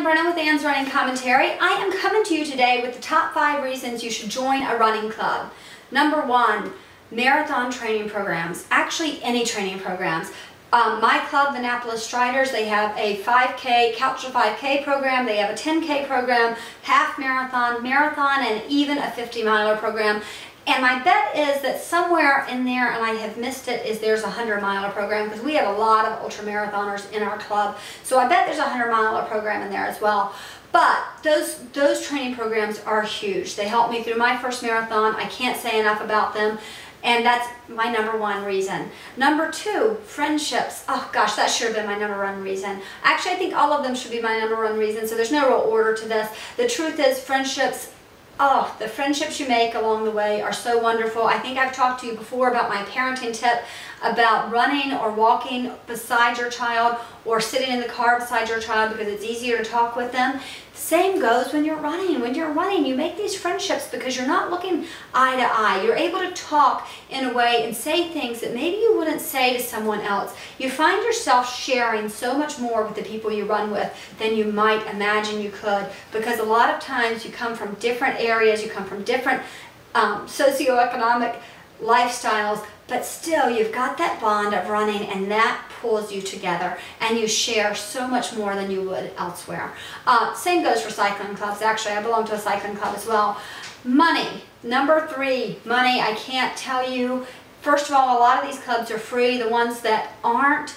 Brennan with Ann's Running Commentary. I am coming to you today with the top 5 reasons you should join a running club. Number 1, marathon training programs. Actually, any training programs. My club, the Annapolis Striders, they have a 5K, Couch to 5K program. They have a 10K program, half marathon, marathon, and even a 50-miler program. And my bet is that somewhere in there, and I have missed it, is there's a 100-miler program, because we have a lot of ultramarathoners in our club. So I bet there's a 100-miler program in there as well. But those training programs are huge. They helped me through my first marathon. I can't say enough about them. And that's my number 1 reason. Number 2, friendships. Oh gosh, that should have been my number 1 reason. Actually, I think all of them should be my number 1 reason, so there's no real order to this. The truth is, friendships, oh, the friendships you make along the way are so wonderful. I think I've talked to you before about my parenting tip about running or walking beside your child or sitting in the car beside your child because it's easier to talk with them. Same goes when you're running. When you're running, you make these friendships because you're not looking eye to eye. You're able to talk in a way and say things that maybe you wouldn't say to someone else. You find yourself sharing so much more with the people you run with than you might imagine you could, because a lot of times you come from different areas, you come from different socioeconomic lifestyles, but still you've got that bond of running, and that pulls you together, and you share so much more than you would elsewhere. Same goes for cycling clubs. Actually, I belong to a cycling club as well. Money. Number 3, money. I can't tell you. First of all, a lot of these clubs are free. The ones that aren't,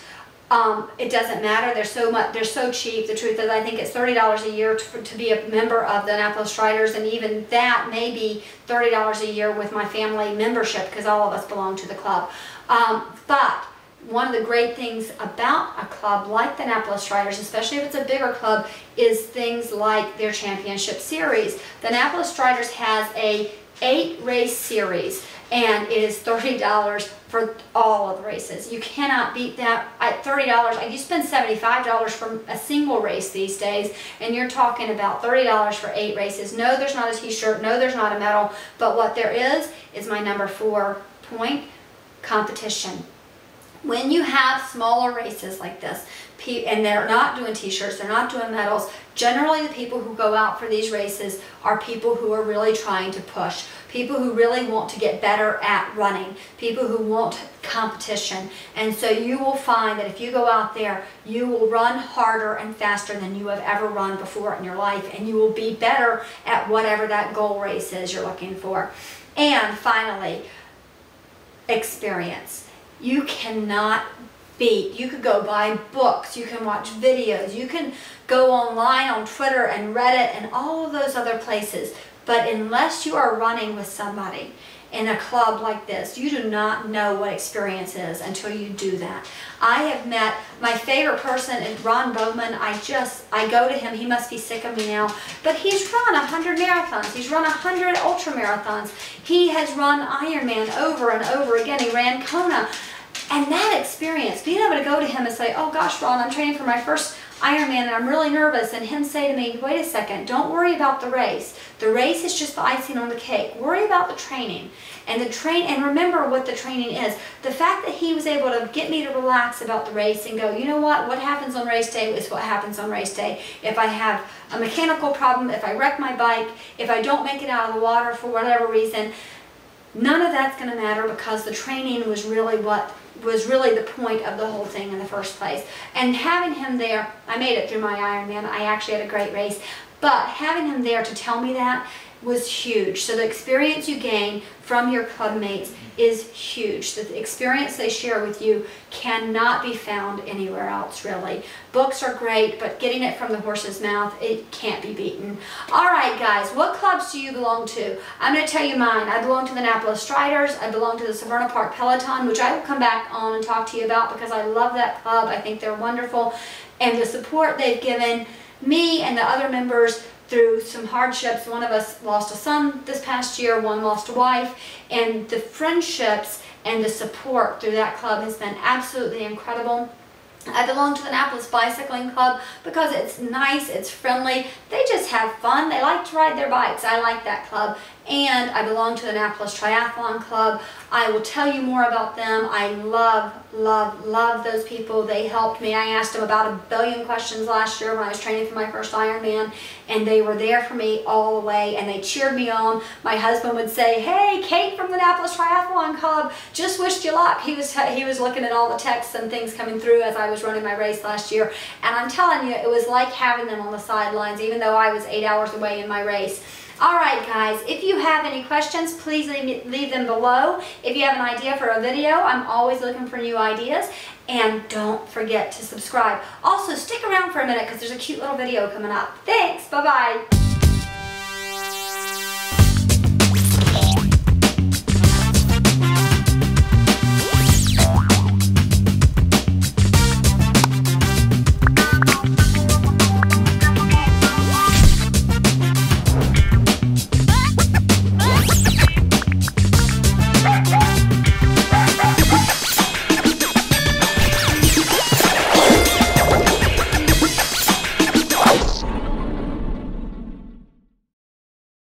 it doesn't matter. They're so cheap. The truth is, I think it's $30 a year to be a member of the Annapolis Striders, and even that may be $30 a year with my family membership, because all of us belong to the club. But one of the great things about a club like the Annapolis Striders, especially if it's a bigger club, is things like their championship series. The Annapolis Striders has a 8-race series, and it is $30 for all of the races. You cannot beat that. At $30, you spend $75 for a single race these days, and you're talking about $30 for 8 races. No, there's not a t-shirt. No, there's not a medal. But what there is my number 4 point, competition. When you have smaller races like this, and they're not doing t-shirts, they're not doing medals, generally the people who go out for these races are people who are really trying to push, people who really want to get better at running, people who want competition. And so you will find that if you go out there, you will run harder and faster than you have ever run before in your life, and you will be better at whatever that goal race is you're looking for. And finally, experience. You cannot beat. You could go buy books, you can watch videos, you can go online on Twitter and Reddit and all of those other places, but unless you are running with somebody in a club like this, you do not know what experience is until you do that. I have met my favorite person is Ron Bowman. I go to him, he must be sick of me now, but he's run 100 marathons, he's run 100 ultra marathons, he has run Ironman over and over again, he ran Kona. And that experience, being able to go to him and say, oh gosh, Ron, I'm training for my first Ironman and I'm really nervous, and him say to me, wait a second, don't worry about the race. The race is just the icing on the cake. Worry about the training. And remember what the training is. The fact that he was able to get me to relax about the race and go, you know what happens on race day is what happens on race day. If I have a mechanical problem, if I wreck my bike, if I don't make it out of the water for whatever reason, none of that's going to matter, because the training was really the point of the whole thing in the first place. And having him there, I made it through my Ironman. I actually had a great race. But having him there to tell me that was huge. So the experience you gain from your club mates is huge. The experience they share with you cannot be found anywhere else, really. Books are great, but getting it from the horse's mouth, it can't be beaten. All right, guys, what clubs do you belong to? I'm going to tell you mine. I belong to the Annapolis Striders. I belong to the Severna Park Peloton, which I will come back on and talk to you about, because I love that club. I think they're wonderful. And the support they've given me and the other members through some hardships. One of us lost a son this past year, one lost a wife, and the friendships and the support through that club has been absolutely incredible. I belong to the Annapolis Bicycling Club because it's nice, it's friendly, they just have fun, they like to ride their bikes. I like that club. and I belong to the Annapolis Triathlon Club. I will tell you more about them. I love, love, love those people. They helped me. I asked them about 1 billion questions last year when I was training for my first Ironman, and they were there for me all the way, and they cheered me on. My husband would say, "Hey, Kate from the Annapolis Triathlon Club just wished you luck." He was looking at all the texts and things coming through as I was running my race last year, and I'm telling you, it was like having them on the sidelines, even though I was 8 hours away in my race. All right, guys, if you have any questions, please leave them below. If you have an idea for a video, I'm always looking for new ideas. And don't forget to subscribe. Also, stick around for a minute because there's a cute little video coming up. Thanks. Bye-bye.